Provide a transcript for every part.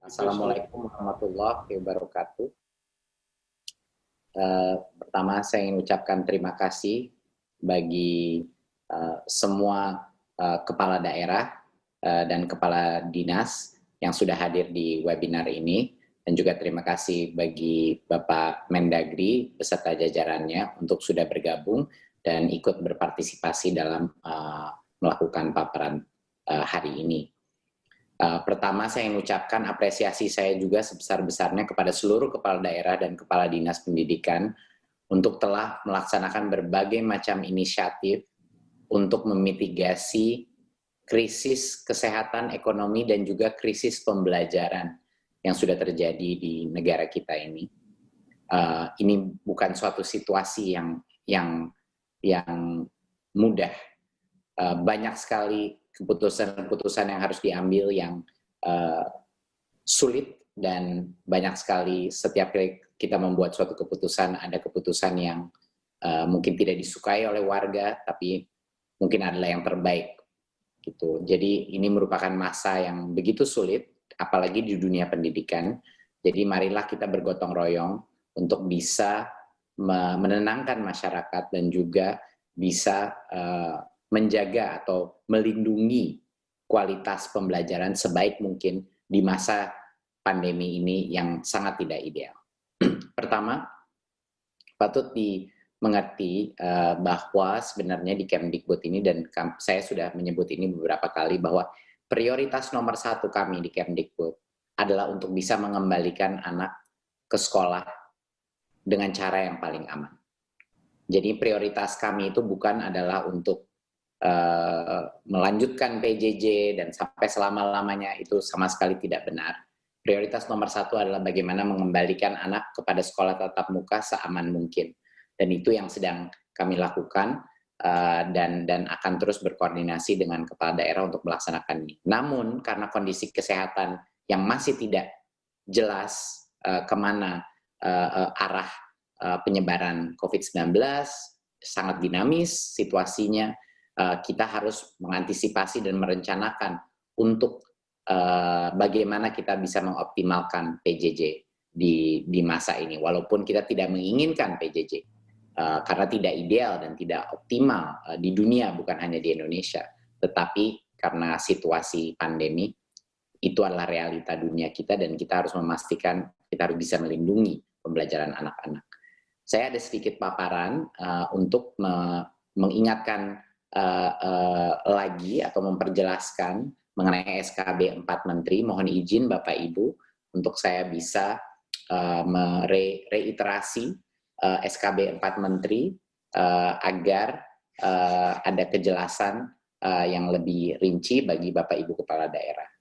Assalamualaikum warahmatullahi wabarakatuh. Pertama saya ingin ucapkan terima kasih bagi semua kepala daerah dan kepala dinas yang sudah hadir di webinar ini, dan juga terima kasih bagi Bapak Mendagri beserta jajarannya untuk sudah bergabung dan ikut berpartisipasi dalam melakukan paparan hari ini. Pertama saya ingin ucapkan apresiasi saya juga sebesar-besarnya kepada seluruh kepala daerah dan kepala dinas pendidikan untuk telah melaksanakan berbagai macam inisiatif untuk memitigasi krisis kesehatan ekonomi dan juga krisis pembelajaran yang sudah terjadi di negara kita ini. Ini bukan suatu situasi yang mudah. Banyak sekali keputusan-keputusan yang harus diambil yang sulit, dan banyak sekali setiap kali kita membuat suatu keputusan, ada keputusan yang mungkin tidak disukai oleh warga, tapi mungkin adalah yang terbaik gitu. Jadi ini merupakan masa yang begitu sulit, apalagi di dunia pendidikan. Jadi marilah kita bergotong royong untuk bisa menenangkan masyarakat dan juga bisa menjaga atau melindungi kualitas pembelajaran sebaik mungkin di masa pandemi ini yang sangat tidak ideal. Pertama, patut dimengerti bahwa sebenarnya di Kemdikbud ini, dan saya sudah menyebut ini beberapa kali, bahwa prioritas nomor 1 kami di Kemdikbud adalah untuk bisa mengembalikan anak ke sekolah dengan cara yang paling aman. Jadi prioritas kami itu bukan adalah untuk melanjutkan PJJ dan sampai selama-lamanya, itu sama sekali tidak benar. Prioritas nomor 1 adalah bagaimana mengembalikan anak kepada sekolah tatap muka seaman mungkin. Dan itu yang sedang kami lakukan dan akan terus berkoordinasi dengan kepala daerah untuk melaksanakan ini. Namun karena kondisi kesehatan yang masih tidak jelas kemana arah penyebaran COVID-19, sangat dinamis situasinya, kita harus mengantisipasi dan merencanakan untuk bagaimana kita bisa mengoptimalkan PJJ di masa ini. Walaupun kita tidak menginginkan PJJ, karena tidak ideal dan tidak optimal di dunia, bukan hanya di Indonesia. Tetapi karena situasi pandemi, itu adalah realita dunia kita, dan kita harus memastikan kita harus bisa melindungi pembelajaran anak-anak. Saya ada sedikit paparan untuk mengingatkan lagi atau memperjelaskan mengenai SKB 4 Menteri. Mohon izin Bapak Ibu untuk saya bisa mereiterasi SKB 4 Menteri agar ada kejelasan yang lebih rinci bagi Bapak Ibu Kepala Daerah.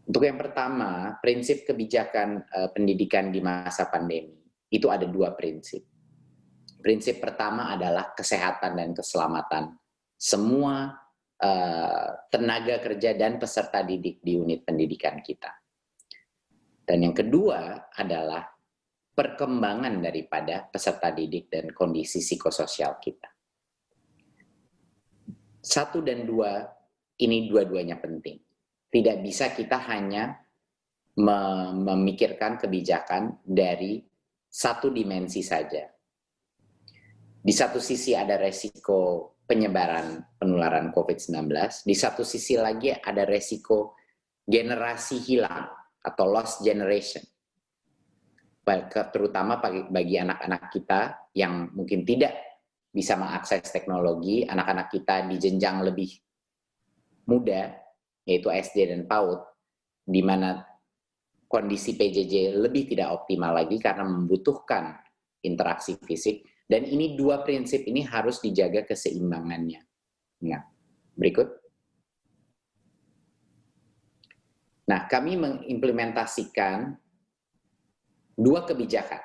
Untuk yang pertama, prinsip kebijakan pendidikan di masa pandemi itu ada 2 prinsip. Prinsip pertama adalah kesehatan dan keselamatan semua tenaga kerja dan peserta didik di unit pendidikan kita. Dan yang kedua adalah perkembangan daripada peserta didik dan kondisi psikososial kita. 1 dan 2 ini dua-duanya penting. Tidak bisa kita hanya memikirkan kebijakan dari satu dimensi saja. Di satu sisi ada resiko penyebaran penularan COVID-19, di satu sisi lagi ada resiko generasi hilang atau lost generation. Terutama bagi anak-anak kita yang mungkin tidak bisa mengakses teknologi, anak-anak kita di jenjang lebih muda, yaitu SD dan PAUD, di mana kondisi PJJ lebih tidak optimal lagi karena membutuhkan interaksi fisik. Dan ini 2 prinsip ini harus dijaga keseimbangannya. Nah, berikut. Nah, kami mengimplementasikan 2 kebijakan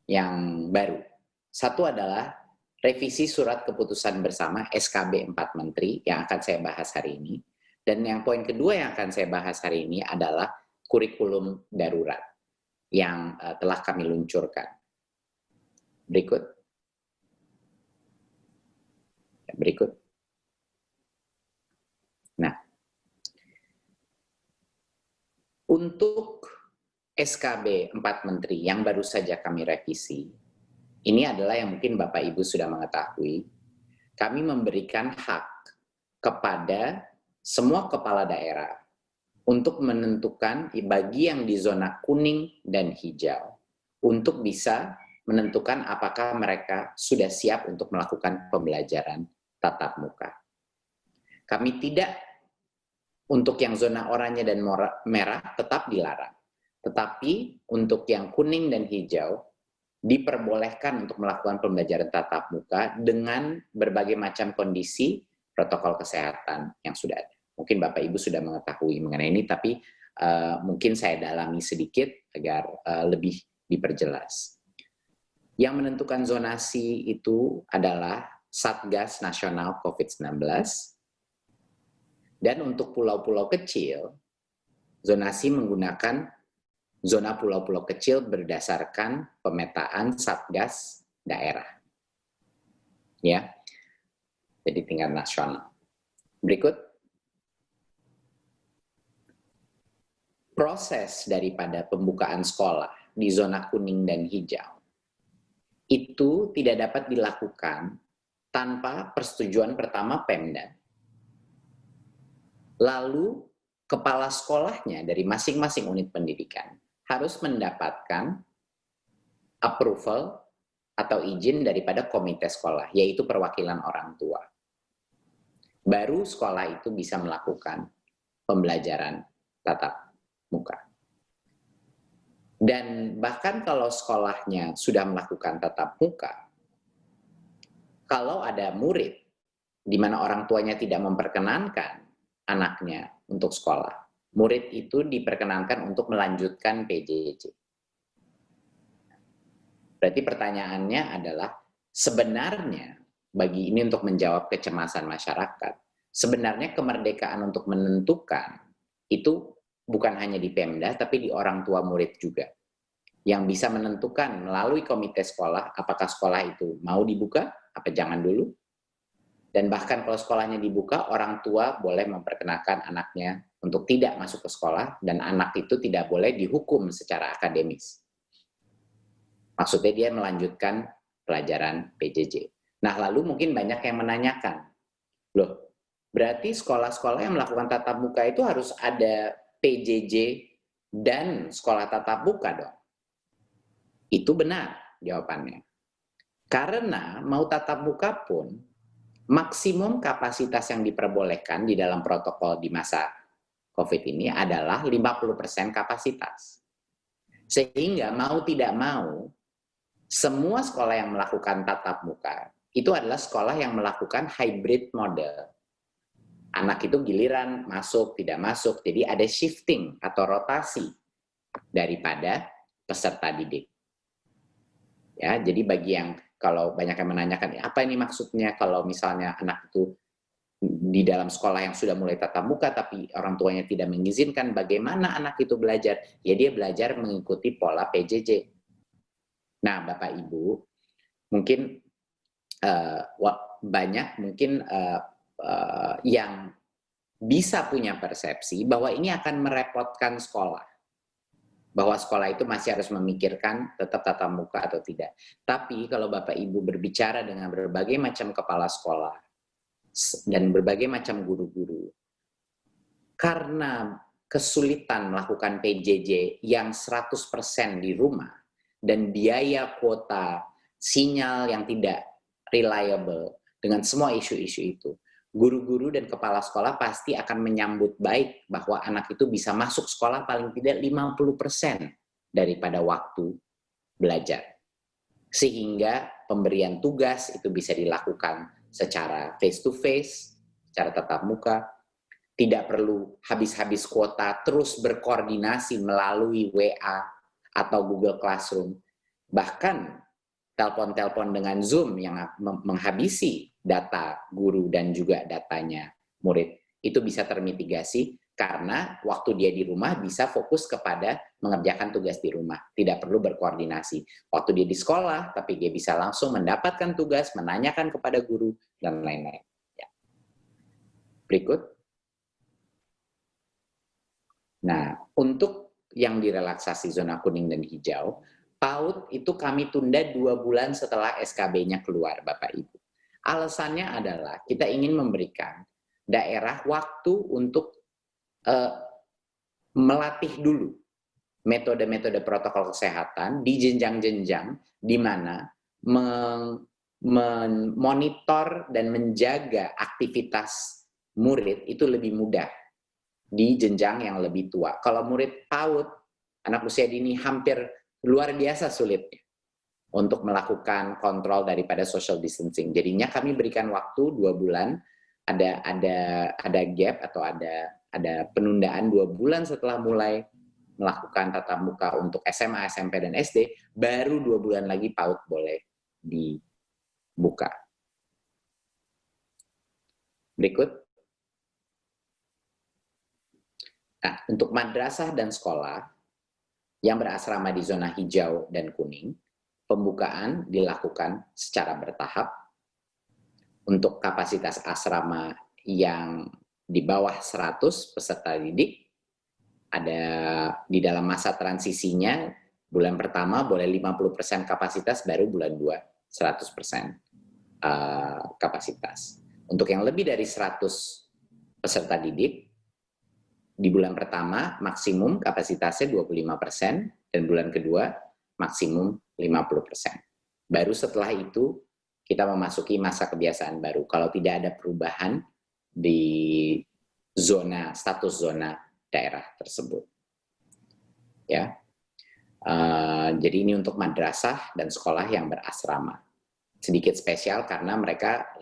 yang baru. 1 adalah revisi surat keputusan bersama SKB 4 Menteri yang akan saya bahas hari ini. Dan yang poin kedua yang akan saya bahas hari ini adalah kurikulum darurat yang telah kami luncurkan. Berikut. Nah, Untuk SKB 4 Menteri yang baru saja kami revisi, ini adalah yang mungkin Bapak Ibu sudah mengetahui, kami memberikan hak kepada semua kepala daerah untuk menentukan bagi yang di zona kuning dan hijau, untuk bisa menentukan apakah mereka sudah siap untuk melakukan pembelajaran tatap muka. Kami tidak, untuk yang zona oranye dan merah tetap dilarang. Tetapi untuk yang kuning dan hijau, diperbolehkan untuk melakukan pembelajaran tatap muka dengan berbagai macam kondisi protokol kesehatan yang sudah ada. Mungkin Bapak Ibu sudah mengetahui mengenai ini, tapi mungkin saya dalami sedikit agar lebih diperjelas. Yang menentukan zonasi itu adalah Satgas Nasional COVID-19, dan untuk pulau-pulau kecil, zonasi menggunakan zona pulau-pulau kecil berdasarkan pemetaan Satgas daerah. Ya. Jadi tingkat nasional. Berikut. Proses daripada pembukaan sekolah di zona kuning dan hijau itu tidak dapat dilakukan tanpa persetujuan pertama Pemda. Lalu kepala sekolahnya dari masing-masing unit pendidikan harus mendapatkan approval atau izin daripada komite sekolah, yaitu perwakilan orang tua. Baru sekolah itu bisa melakukan pembelajaran tatap muka. Dan bahkan kalau sekolahnya sudah melakukan tatap muka, kalau ada murid di mana orang tuanya tidak memperkenankan anaknya untuk sekolah, murid itu diperkenankan untuk melanjutkan PJJ. Berarti pertanyaannya adalah, sebenarnya bagi ini untuk menjawab kecemasan masyarakat, sebenarnya kemerdekaan untuk menentukan itu bukan hanya di Pemda, tapi di orang tua murid juga. Yang bisa menentukan melalui komite sekolah, apakah sekolah itu mau dibuka, apa jangan dulu. Dan bahkan kalau sekolahnya dibuka, orang tua boleh memperkenalkan anaknya untuk tidak masuk ke sekolah, dan anak itu tidak boleh dihukum secara akademis. Maksudnya dia melanjutkan pelajaran PJJ. Nah, lalu mungkin banyak yang menanyakan, loh, berarti sekolah-sekolah yang melakukan tatap muka itu harus ada PJJ dan sekolah tatap muka dong? Itu benar jawabannya. Karena mau tatap muka pun, maksimum kapasitas yang diperbolehkan di dalam protokol di masa COVID ini adalah 50% kapasitas. Sehingga mau tidak mau, semua sekolah yang melakukan tatap muka, itu adalah sekolah yang melakukan hybrid model. Anak itu giliran masuk, tidak masuk, jadi ada shifting atau rotasi daripada peserta didik. Ya, jadi bagi yang, kalau banyak yang menanyakan, apa ini maksudnya kalau misalnya anak itu di dalam sekolah yang sudah mulai tatap muka, tapi orang tuanya tidak mengizinkan, bagaimana anak itu belajar? Ya dia belajar mengikuti pola PJJ. Nah, Bapak Ibu, mungkin banyak mungkin yang bisa punya persepsi bahwa ini akan merepotkan sekolah. Bahwa sekolah itu masih harus memikirkan tetap tatap muka atau tidak. Tapi kalau Bapak Ibu berbicara dengan berbagai macam kepala sekolah dan berbagai macam guru-guru, karena kesulitan melakukan PJJ yang 100% di rumah, dan biaya kuota sinyal yang tidak reliable, dengan semua isu-isu itu, guru-guru dan kepala sekolah pasti akan menyambut baik bahwa anak itu bisa masuk sekolah paling tidak 50% daripada waktu belajar. Sehingga pemberian tugas itu bisa dilakukan secara face to face, secara tatap muka, tidak perlu habis-habis kuota, terus berkoordinasi melalui WA atau Google Classroom. Bahkan telepon-telepon dengan Zoom yang menghabisi data guru dan juga datanya murid. Itu bisa termitigasi karena waktu dia di rumah bisa fokus kepada mengerjakan tugas di rumah. Tidak perlu berkoordinasi. Waktu dia di sekolah, tapi dia bisa langsung mendapatkan tugas, menanyakan kepada guru, dan lain-lain. Ya. Berikut. Nah, untuk yang direlaksasi zona kuning dan hijau, PAUD itu kami tunda 2 bulan setelah SKB-nya keluar, Bapak Ibu. Alasannya adalah kita ingin memberikan daerah waktu untuk melatih dulu metode-metode protokol kesehatan di jenjang-jenjang di mana memonitor dan menjaga aktivitas murid itu lebih mudah di jenjang yang lebih tua. Kalau murid PAUD, anak usia dini hampir luar biasa sulitnya untuk melakukan kontrol daripada social distancing. Jadinya kami berikan waktu 2 bulan, ada gap atau ada penundaan 2 bulan setelah mulai melakukan tatap muka untuk SMA, SMP, dan SD, baru 2 bulan lagi PAUD boleh dibuka. Berikut. Nah, untuk madrasah dan sekolah yang berasrama di zona hijau dan kuning, pembukaan dilakukan secara bertahap. Untuk kapasitas asrama yang di bawah 100 peserta didik, ada di dalam masa transisinya, bulan pertama boleh 50% kapasitas, baru bulan 2 100% kapasitas. Untuk yang lebih dari 100 peserta didik, di bulan pertama maksimum kapasitasnya 25%, dan bulan kedua maksimum 50%. Baru setelah itu kita memasuki masa kebiasaan baru. Kalau tidak ada perubahan di status zona daerah tersebut. Ya, jadi ini untuk madrasah dan sekolah yang berasrama. Sedikit spesial karena mereka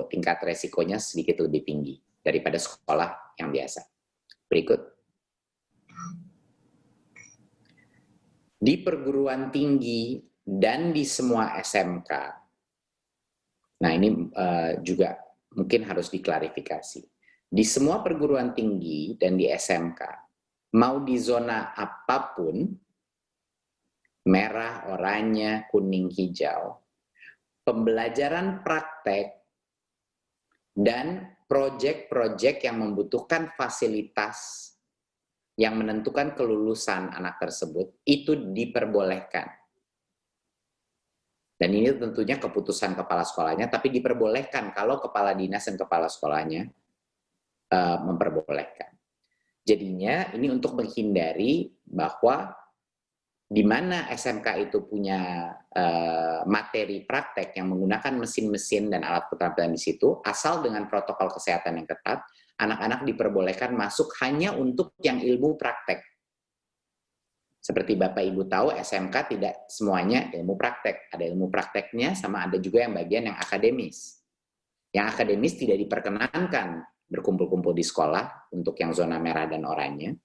tingkat resikonya sedikit lebih tinggi daripada sekolah yang biasa. Berikut. Di perguruan tinggi dan di semua SMK. Nah, ini juga mungkin harus diklarifikasi. Di semua perguruan tinggi dan di SMK, mau di zona apapun, merah, oranye, kuning, hijau, pembelajaran praktek dan proyek-proyek yang membutuhkan fasilitas yang menentukan kelulusan anak tersebut, itu diperbolehkan. Dan ini tentunya keputusan kepala sekolahnya, tapi diperbolehkan kalau kepala dinas dan kepala sekolahnya memperbolehkan. Jadinya ini untuk menghindari bahwa di mana SMK itu punya materi praktek yang menggunakan mesin-mesin dan alat keterampilan di situ, asal dengan protokol kesehatan yang ketat, anak-anak diperbolehkan masuk hanya untuk yang ilmu praktek. Seperti Bapak Ibu tahu, SMK tidak semuanya ilmu praktek. Ada ilmu prakteknya, sama ada juga yang bagian yang akademis. Yang akademis tidak diperkenankan berkumpul-kumpul di sekolah untuk yang zona merah dan oranye.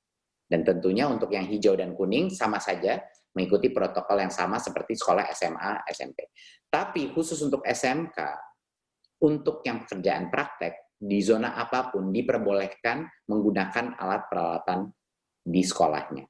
Dan tentunya untuk yang hijau dan kuning sama saja mengikuti protokol yang sama seperti sekolah SMA, SMP. Tapi khusus untuk SMK, untuk yang pekerjaan praktek, di zona apapun diperbolehkan menggunakan alat peralatan di sekolahnya.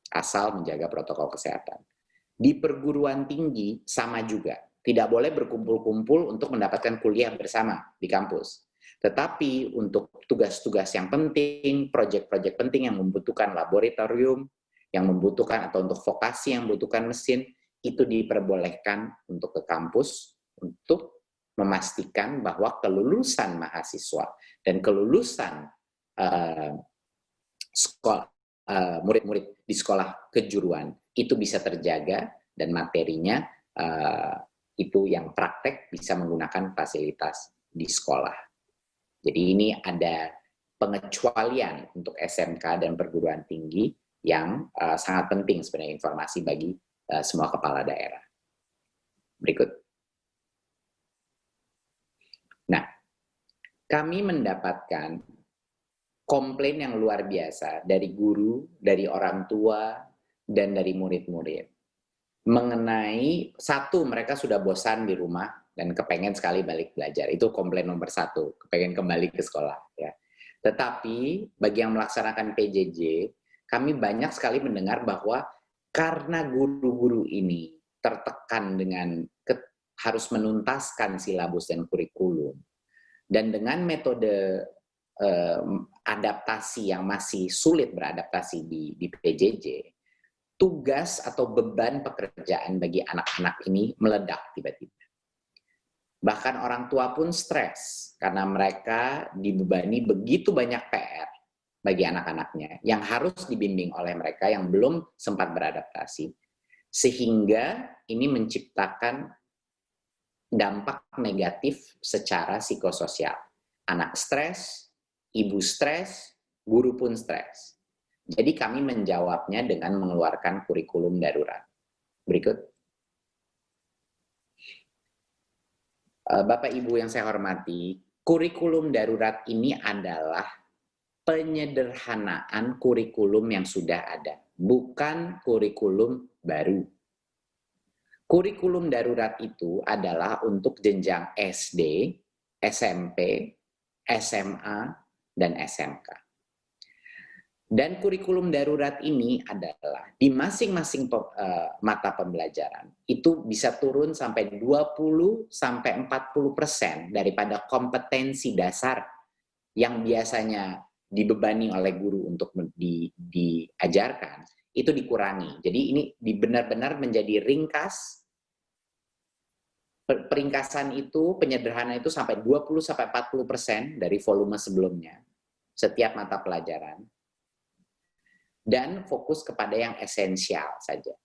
Asal menjaga protokol kesehatan. Di perguruan tinggi sama juga. Tidak boleh berkumpul-kumpul untuk mendapatkan kuliah bersama di kampus. Tetapi untuk tugas-tugas yang penting, proyek-proyek penting yang membutuhkan laboratorium, yang membutuhkan atau untuk vokasi yang membutuhkan mesin, itu diperbolehkan untuk ke kampus untuk memastikan bahwa kelulusan mahasiswa dan kelulusan murid-murid di sekolah kejuruan itu bisa terjaga dan materinya itu yang praktek bisa menggunakan fasilitas di sekolah. Jadi ini ada pengecualian untuk SMK dan perguruan tinggi yang sangat penting sebenarnya informasi bagi semua kepala daerah. Berikut. Nah, kami mendapatkan komplain yang luar biasa dari guru, dari orang tua, dan dari murid-murid. Mengenai, satu, mereka sudah bosan di rumah dan kepengen sekali balik belajar. Itu komplain nomor 1, kepengen kembali ke sekolah. Ya. Tetapi, bagi yang melaksanakan PJJ, kami banyak sekali mendengar bahwa karena guru-guru ini tertekan dengan harus menuntaskan silabus dan kurikulum, dan dengan metode adaptasi yang masih sulit beradaptasi di PJJ, tugas atau beban pekerjaan bagi anak-anak ini meledak tiba-tiba. Bahkan orang tua pun stres karena mereka dibebani begitu banyak PR bagi anak-anaknya yang harus dibimbing oleh mereka yang belum sempat beradaptasi, sehingga ini menciptakan dampak negatif secara psikososial. Anak stres, ibu stres, guru pun stres. Jadi kami menjawabnya dengan mengeluarkan kurikulum darurat. Berikut. Bapak Ibu yang saya hormati, kurikulum darurat ini adalah penyederhanaan kurikulum yang sudah ada, bukan kurikulum baru. Kurikulum darurat itu adalah untuk jenjang SD, SMP, SMA, dan SMK. Dan kurikulum darurat ini adalah di masing-masing mata pembelajaran itu bisa turun sampai 20-40% daripada kompetensi dasar yang biasanya dibebani oleh guru untuk diajarkan, itu dikurangi. Jadi ini benar-benar menjadi ringkas. Peringkasan itu, penyederhanaan itu sampai 20-40% dari volume sebelumnya setiap mata pelajaran. Dan fokus kepada yang esensial saja.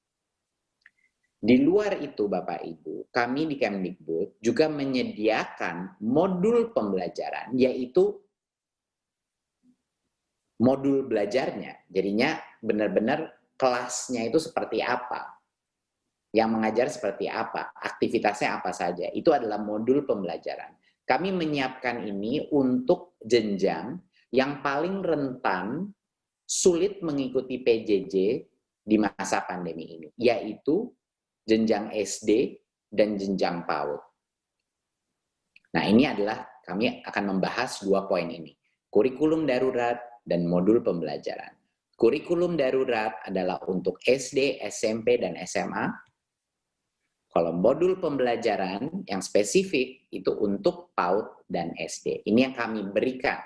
Di luar itu Bapak Ibu, kami di Kemdikbud juga menyediakan modul pembelajaran, yaitu modul belajarnya. Jadinya benar-benar kelasnya itu seperti apa, yang mengajar seperti apa, aktivitasnya apa saja. Itu adalah modul pembelajaran. Kami menyiapkan ini untuk jenjang yang paling rentan sulit mengikuti PJJ di masa pandemi ini, yaitu jenjang SD dan jenjang PAUD. Nah, ini adalah kami akan membahas dua poin ini, kurikulum darurat dan modul pembelajaran. Kurikulum darurat adalah untuk SD, SMP, dan SMA. Kalau modul pembelajaran yang spesifik itu untuk PAUD dan SD. Ini yang kami berikan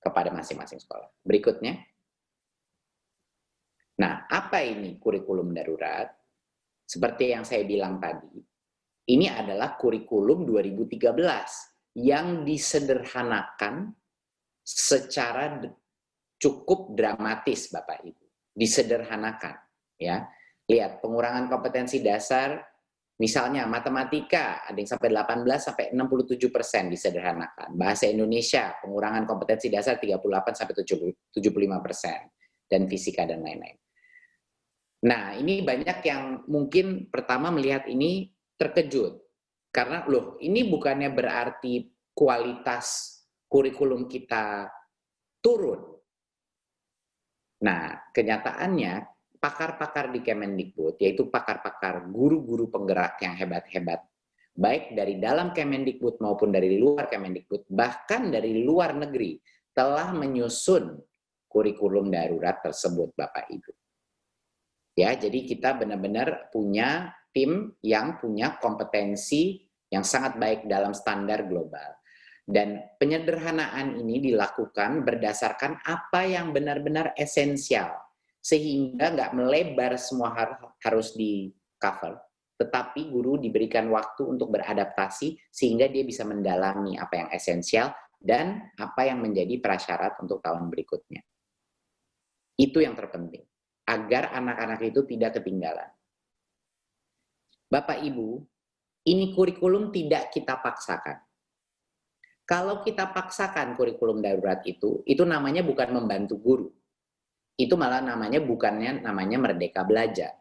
kepada masing-masing sekolah. Berikutnya. Nah, apa ini kurikulum darurat? Seperti yang saya bilang tadi, ini adalah kurikulum 2013 yang disederhanakan secara cukup dramatis, Bapak Ibu. Disederhanakan, ya. Lihat, pengurangan kompetensi dasar, misalnya matematika, ada yang sampai 18-67% disederhanakan. Bahasa Indonesia, pengurangan kompetensi dasar 38-75%. Dan fisika dan lain-lain. Nah, ini banyak yang mungkin pertama melihat ini terkejut. Karena loh, ini bukannya berarti kualitas kurikulum kita turun. Nah, kenyataannya pakar-pakar di Kemendikbud, yaitu pakar-pakar guru-guru penggerak yang hebat-hebat, baik dari dalam Kemendikbud maupun dari luar Kemendikbud, bahkan dari luar negeri, telah menyusun kurikulum darurat tersebut, Bapak Ibu. Ya, jadi kita benar-benar punya tim yang punya kompetensi yang sangat baik dalam standar global. Dan penyederhanaan ini dilakukan berdasarkan apa yang benar-benar esensial. Sehingga nggak melebar semua harus di cover. Tetapi guru diberikan waktu untuk beradaptasi sehingga dia bisa mendalami apa yang esensial dan apa yang menjadi prasyarat untuk tahun berikutnya. Itu yang terpenting. Agar anak-anak itu tidak ketinggalan. Bapak Ibu, ini kurikulum tidak kita paksakan. Kalau kita paksakan kurikulum darurat itu namanya bukan membantu guru. Itu malah namanya merdeka belajar.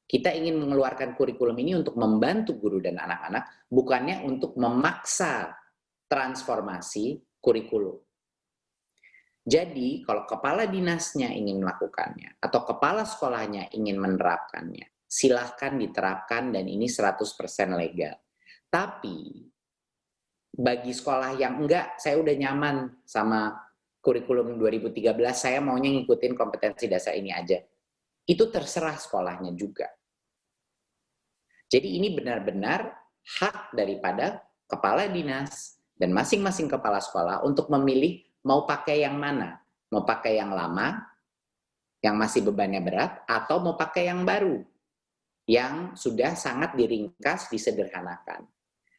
Kita ingin mengeluarkan kurikulum ini untuk membantu guru dan anak-anak, bukannya untuk memaksa transformasi kurikulum. Jadi, kalau kepala dinasnya ingin melakukannya, atau kepala sekolahnya ingin menerapkannya, silahkan diterapkan dan ini 100% legal. Tapi, bagi sekolah yang enggak, saya udah nyaman sama kurikulum 2013, saya maunya ngikutin kompetensi dasar ini aja. Itu terserah sekolahnya juga. Jadi ini benar-benar hak daripada kepala dinas dan masing-masing kepala sekolah untuk memilih mau pakai yang mana? Mau pakai yang lama, yang masih bebannya berat, atau mau pakai yang baru, yang sudah sangat diringkas, disederhanakan.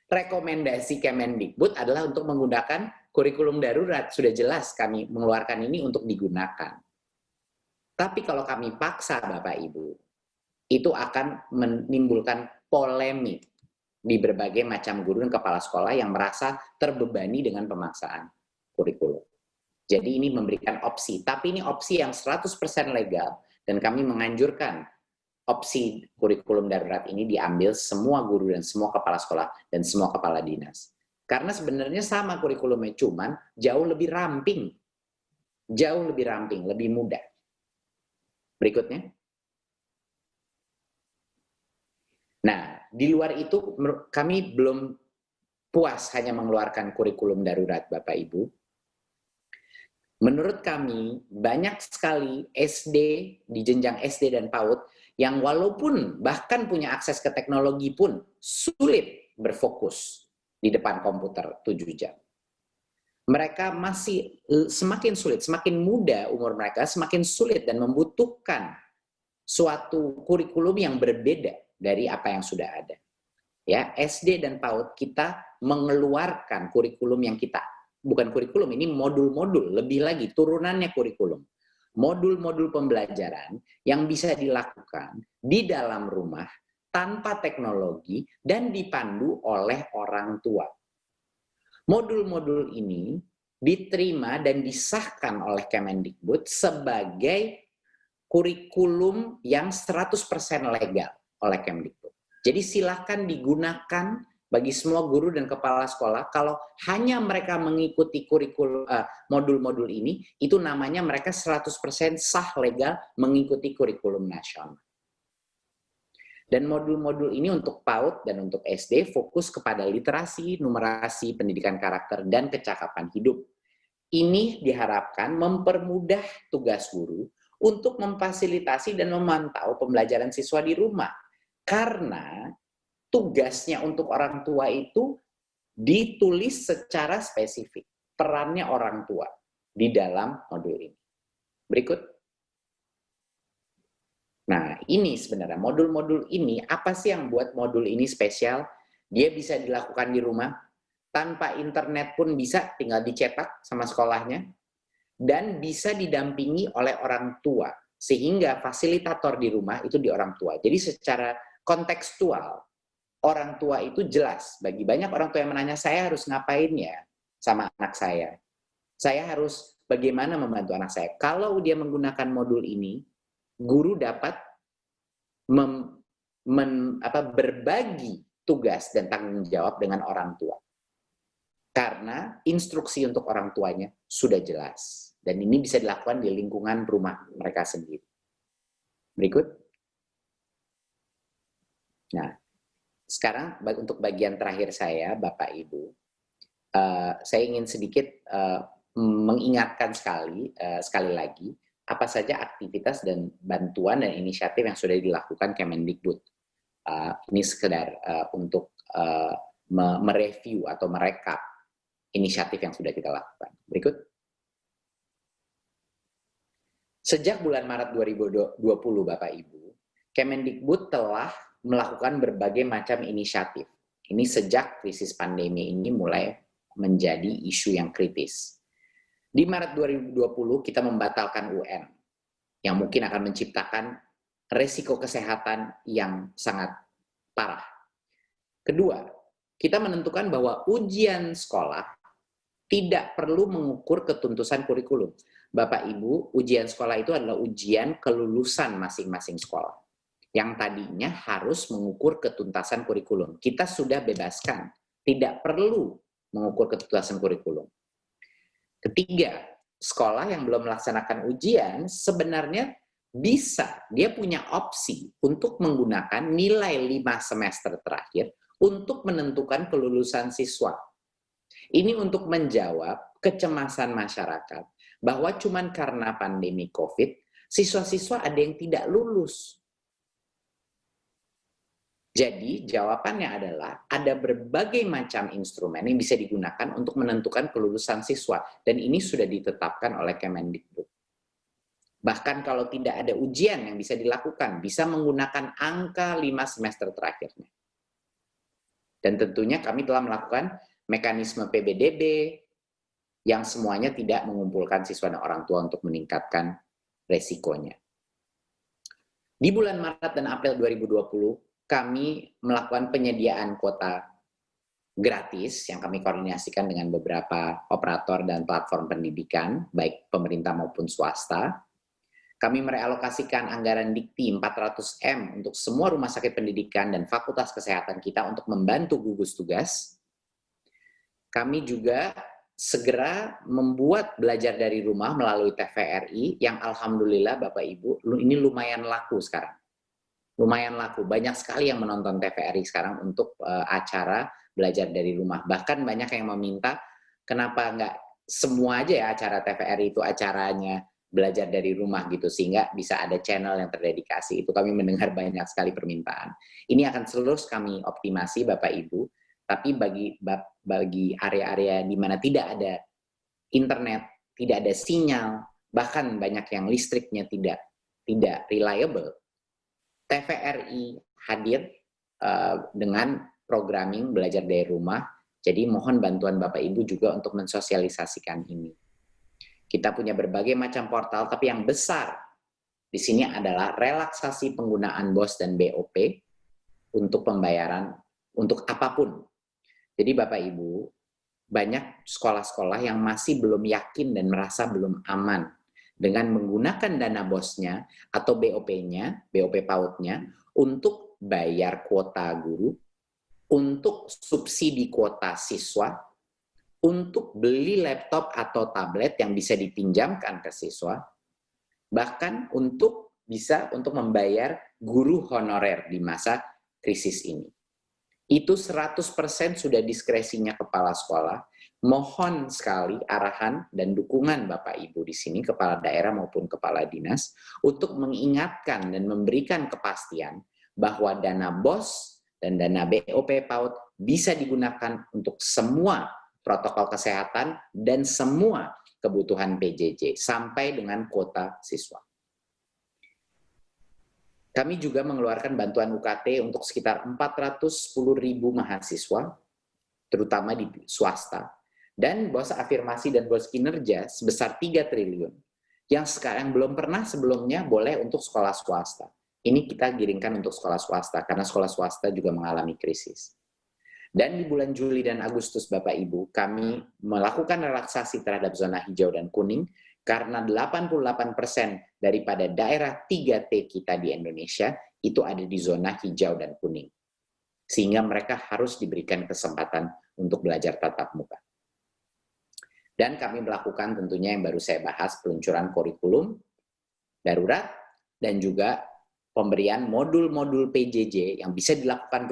Rekomendasi Kemendikbud adalah untuk menggunakan kurikulum darurat. Sudah jelas kami mengeluarkan ini untuk digunakan. Tapi kalau kami paksa Bapak Ibu, itu akan menimbulkan polemik di berbagai macam guru dan kepala sekolah yang merasa terbebani dengan pemaksaan kurikulum. Jadi ini memberikan opsi, tapi ini opsi yang 100% legal, dan kami menganjurkan opsi kurikulum darurat ini diambil semua guru dan semua kepala sekolah dan semua kepala dinas. Karena sebenarnya sama kurikulumnya, cuman jauh lebih ramping, lebih mudah. Berikutnya. Nah, di luar itu kami belum puas hanya mengeluarkan kurikulum darurat, Bapak Ibu. Menurut kami, banyak sekali SD, di jenjang SD dan PAUD, yang walaupun bahkan punya akses ke teknologi pun sulit berfokus di depan komputer 7 jam. Mereka masih semakin sulit, semakin muda umur mereka, semakin sulit dan membutuhkan suatu kurikulum yang berbeda dari apa yang sudah ada. Ya, SD dan PAUD kita mengeluarkan kurikulum yang kita, bukan kurikulum, ini modul-modul, lebih lagi turunannya kurikulum. Modul-modul pembelajaran yang bisa dilakukan di dalam rumah tanpa teknologi dan dipandu oleh orang tua. Modul-modul ini diterima dan disahkan oleh Kemendikbud sebagai kurikulum yang 100% legal oleh Kemdikbud. Jadi silakan digunakan bagi semua guru dan kepala sekolah. Kalau hanya mereka mengikuti kurikulum modul-modul ini, itu namanya mereka 100% sah legal mengikuti kurikulum nasional. Dan modul-modul ini untuk PAUD dan untuk SD fokus kepada literasi, numerasi, pendidikan karakter, dan kecakapan hidup. Ini diharapkan mempermudah tugas guru untuk memfasilitasi dan memantau pembelajaran siswa di rumah. Karena tugasnya untuk orang tua itu ditulis secara spesifik. Perannya orang tua di dalam modul ini. Berikut. Nah, ini sebenarnya modul-modul ini, apa sih yang buat modul ini spesial? Dia bisa dilakukan di rumah, tanpa internet pun bisa, tinggal dicetak sama sekolahnya, dan bisa didampingi oleh orang tua, sehingga fasilitator di rumah itu di orang tua. Jadi secara kontekstual, orang tua itu jelas. Bagi banyak orang tua yang menanya, saya harus ngapain ya sama anak saya? Saya harus bagaimana membantu anak saya? Kalau dia menggunakan modul ini, guru dapat berbagi tugas dan tanggung jawab dengan orang tua. Karena instruksi untuk orang tuanya sudah jelas. Dan ini bisa dilakukan di lingkungan rumah mereka sendiri. Berikut. Nah, sekarang untuk bagian terakhir saya, Bapak Ibu, saya ingin sedikit mengingatkan sekali lagi, apa saja aktivitas dan bantuan dan inisiatif yang sudah dilakukan Kemendikbud. Ini sekedar untuk mereview atau merekap inisiatif yang sudah kita lakukan. Berikut. Sejak bulan Maret 2020, Bapak Ibu, Kemendikbud telah melakukan berbagai macam inisiatif. Ini sejak krisis pandemi ini mulai menjadi isu yang kritis. Di Maret 2020 kita membatalkan UN yang mungkin akan menciptakan resiko kesehatan yang sangat parah. Kedua, kita menentukan bahwa ujian sekolah tidak perlu mengukur ketuntasan kurikulum. Bapak Ibu, ujian sekolah itu adalah ujian kelulusan masing-masing sekolah. Yang tadinya harus mengukur ketuntasan kurikulum. Kita sudah bebaskan, tidak perlu mengukur ketuntasan kurikulum. Ketiga, sekolah yang belum melaksanakan ujian sebenarnya bisa, dia punya opsi untuk menggunakan nilai 5 semester terakhir untuk menentukan kelulusan siswa. Ini untuk menjawab kecemasan masyarakat bahwa cuman karena pandemi COVID, siswa-siswa ada yang tidak lulus. Jadi jawabannya adalah ada berbagai macam instrumen yang bisa digunakan untuk menentukan kelulusan siswa, dan ini sudah ditetapkan oleh Kemendikbud. Bahkan kalau tidak ada ujian yang bisa dilakukan, bisa menggunakan angka 5 semester terakhirnya. Dan tentunya kami telah melakukan mekanisme PBDB yang semuanya tidak mengumpulkan siswa dan orang tua untuk meningkatkan resikonya. Di bulan Maret dan April 2020, kami melakukan penyediaan kuota gratis yang kami koordinasikan dengan beberapa operator dan platform pendidikan, baik pemerintah maupun swasta. Kami merealokasikan anggaran Dikti 400M untuk semua rumah sakit pendidikan dan fakultas kesehatan kita untuk membantu gugus tugas. Kami juga segera membuat belajar dari rumah melalui TVRI yang alhamdulillah Bapak Ibu, ini lumayan laku sekarang. Lumayan laku, banyak sekali yang menonton TVRI sekarang untuk acara belajar dari rumah. Bahkan banyak yang meminta, kenapa nggak semua aja ya acara TVRI itu acaranya belajar dari rumah gitu, sehingga bisa ada channel yang terdedikasi. Itu kami mendengar banyak sekali permintaan. Ini akan terus kami optimasi Bapak Ibu, tapi bagi area-area di mana tidak ada internet, tidak ada sinyal, bahkan banyak yang listriknya tidak reliable, TVRI hadir dengan programming belajar dari rumah, jadi mohon bantuan Bapak Ibu juga untuk mensosialisasikan ini. Kita punya berbagai macam portal, tapi yang besar di sini adalah relaksasi penggunaan BOS dan BOP untuk pembayaran, untuk apapun. Jadi Bapak Ibu, banyak sekolah-sekolah yang masih belum yakin dan merasa belum aman dengan menggunakan dana BOS-nya atau BOP-nya, BOP PAUD-nya, untuk bayar kuota guru, untuk subsidi kuota siswa, untuk beli laptop atau tablet yang bisa dipinjamkan ke siswa, bahkan untuk membayar guru honorer di masa krisis ini. Itu 100% sudah diskresinya kepala sekolah. Mohon sekali arahan dan dukungan Bapak Ibu di sini, kepala daerah maupun kepala dinas, untuk mengingatkan dan memberikan kepastian bahwa dana BOS dan dana BOP PAUD bisa digunakan untuk semua protokol kesehatan dan semua kebutuhan PJJ sampai dengan kuota siswa. Kami juga mengeluarkan bantuan UKT untuk sekitar 410.000 mahasiswa, terutama di swasta, dan BOS afirmasi dan BOS kinerja sebesar 3 triliun, yang sekarang belum pernah sebelumnya boleh untuk sekolah swasta. Ini kita giringkan untuk sekolah swasta, karena sekolah swasta juga mengalami krisis. Dan di bulan Juli dan Agustus, Bapak Ibu, kami melakukan relaksasi terhadap zona hijau dan kuning, karena 88% daripada daerah 3T kita di Indonesia, itu ada di zona hijau dan kuning. Sehingga mereka harus diberikan kesempatan untuk belajar tatap muka. Dan kami melakukan tentunya yang baru saya bahas, peluncuran kurikulum darurat, dan juga pemberian modul-modul PJJ yang bisa dilakukan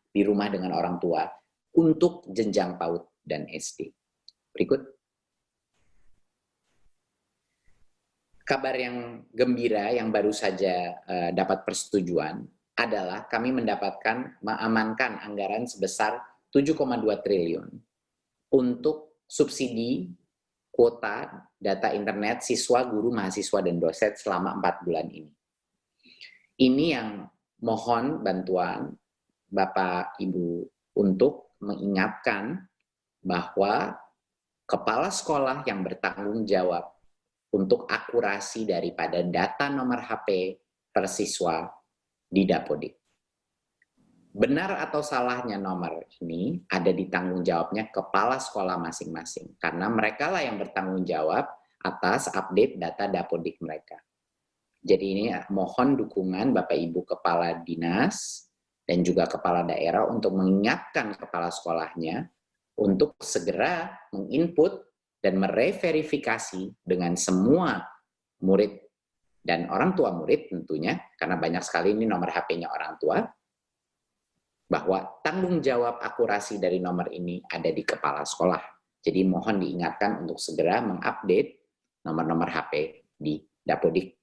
di rumah dengan orang tua untuk jenjang PAUD dan SD. Berikut. Kabar yang gembira yang baru saja dapat persetujuan adalah kami mengamankan anggaran sebesar 7,2 triliun untuk subsidi kuota data internet siswa, guru, mahasiswa, dan dosen selama 4 bulan ini. Ini yang mohon bantuan Bapak Ibu untuk mengingatkan bahwa kepala sekolah yang bertanggung jawab untuk akurasi daripada data nomor HP per siswa di Dapodik. Benar atau salahnya nomor ini ada di tanggung jawabnya kepala sekolah masing-masing, karena mereka lah yang bertanggung jawab atas update data Dapodik mereka. Jadi ini mohon dukungan Bapak Ibu kepala dinas dan juga kepala daerah untuk mengingatkan kepala sekolahnya untuk segera menginput dan mereverifikasi dengan semua murid dan orang tua murid tentunya, karena banyak sekali ini nomor HP-nya orang tua, bahwa tanggung jawab akurasi dari nomor ini ada di kepala sekolah. Jadi mohon diingatkan untuk segera mengupdate nomor-nomor HP di Dapodik.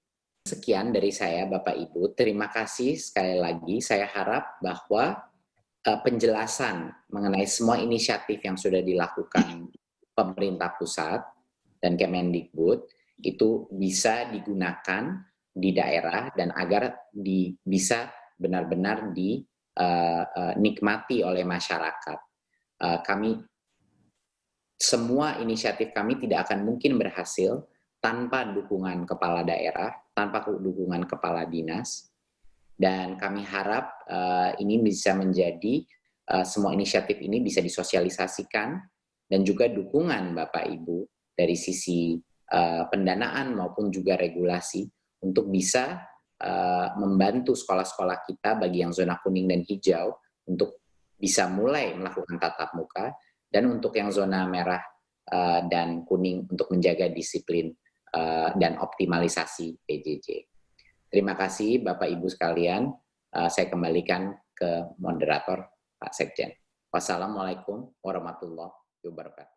Sekian dari saya, Bapak Ibu. Terima kasih sekali lagi. Saya harap bahwa penjelasan mengenai semua inisiatif yang sudah dilakukan pemerintah pusat dan Kemendikbud itu bisa digunakan di daerah dan agar bisa benar-benar dinikmati oleh masyarakat. Semua inisiatif kami tidak akan mungkin berhasil tanpa dukungan kepala daerah, tanpa dukungan kepala dinas, dan kami harap ini bisa menjadi semua inisiatif ini bisa disosialisasikan dan juga dukungan Bapak Ibu dari sisi pendanaan maupun juga regulasi untuk bisa membantu sekolah-sekolah kita bagi yang zona kuning dan hijau untuk bisa mulai melakukan tatap muka, dan untuk yang zona merah dan kuning untuk menjaga disiplin dan optimalisasi PJJ. Terima kasih Bapak Ibu sekalian. Saya kembalikan ke moderator Pak Sekjen. Wassalamualaikum warahmatullahi wabarakatuh.